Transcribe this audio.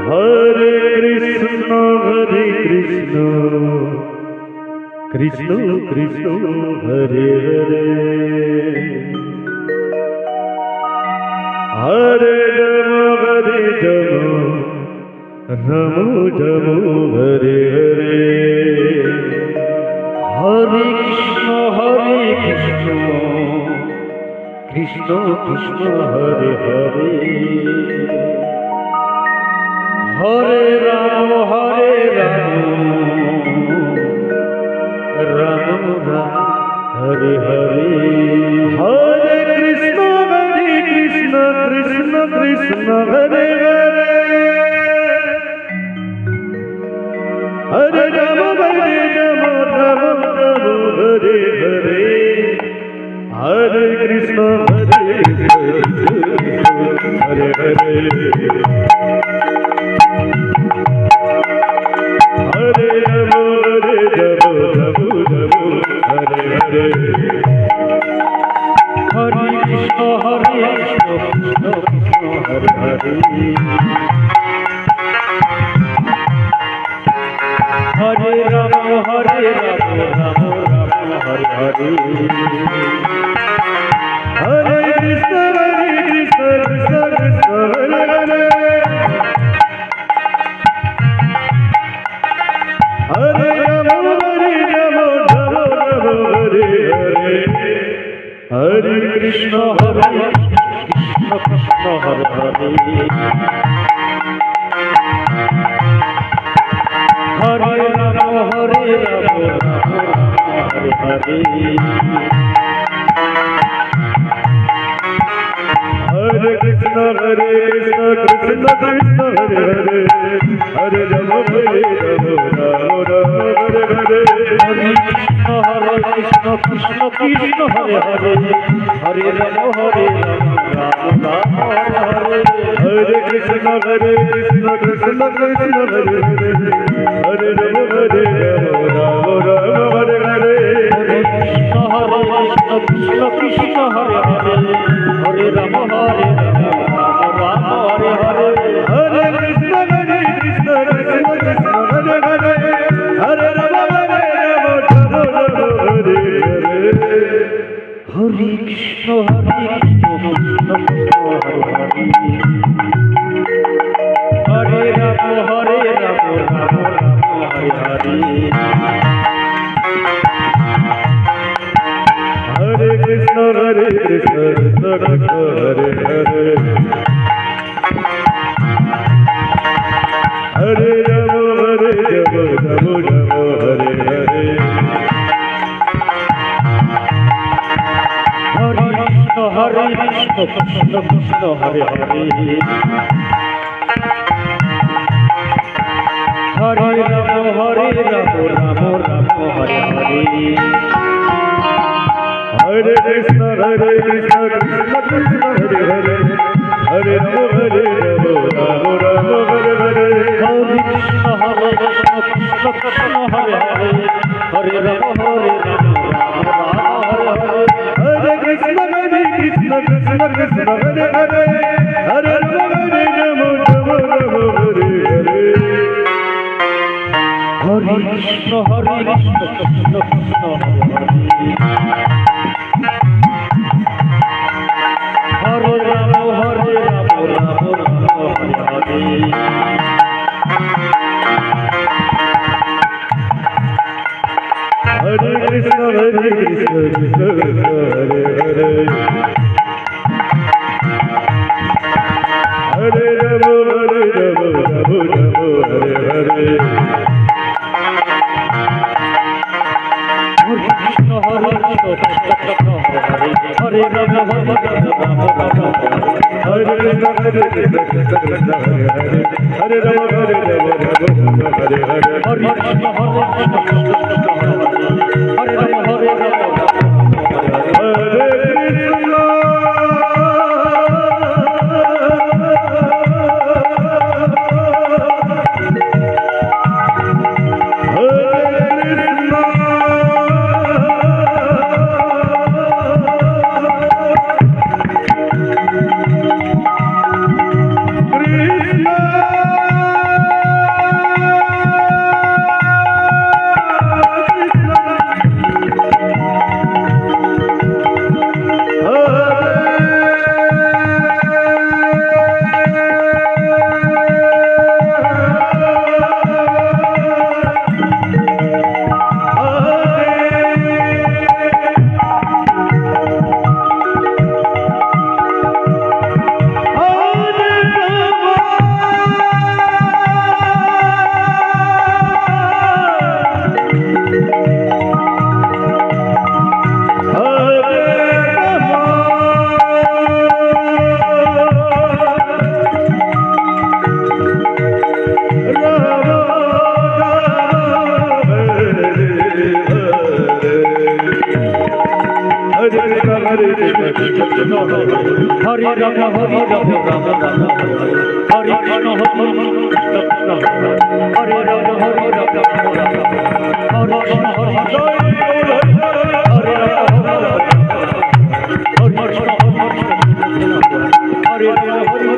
Hare Krishna Krishna Krishna Hare Hare Hare Ram Ram Hare Hare Hare Krishna Krishna Krishna Hare Hare Hare Ram Ram Ram Hare Hare Hare Krishna Krishna Krishna Hare Hare Hare Ram Ram Hare Hare Hare Krishna Hare Hare Hare Ram Hare Hare Hare Krishna Krishna Krishna Hare Hare Hare Ram Ram Hare Hare Hare Krishna Krishna Krishna Hare Hare Hare Ram Hare Hare Hare Krishna Krishna Hare Hare Hare Ram Hare Hare Hare Krishna Krishna Krishna Hare Hare Hare Ram Ram Hare Hare Hare Krishna Krishna Krishna Hare Hare Hare Ram Ram Hare Hare Hare Krishna Krishna Krishna Hare Hare Hare Ram Ram Hare Hare Hare Krishna Krishna Hare Hare Hare Ram Ram Hare Hare Hare Krishna Krishna Krishna Hare Hare Hare Ram Hare Krishna Krishna Hare Hare Ram Ram Hare Hare Hare Krishna Krishna Hare Hare Hare Ram Hare Hare Hare Krishna Krishna Hare Hare Hare Ram Ram Hare Hare Hare Krishna Krishna Krishna Hare Hare Hare Ram Ram Hare Hare Hare Krishna Krishna Krishna Hare Hare Hare Ram Hare Krishna Krishna Krishna Krishna Hare Hare Hare Ram Hare Hare Hare Krishna Krishna Krishna Hare Hare Ram Ram Hare Hare Hare Krishna Krishna Hare Hare Hare Ram Hare Hare Krishna Hare Hare Ram Hare Krishna Krishna Hare Hare Hare Ram Hare Hare Hare Krishna Hare Ram Hare Krishna Hare Rama Hare Rama Rama Rama Hare Krishna Hare Krishna Hare Rama Hare Rama Hare Krishna Hare Hare Rama Hare Krishna Hare Rama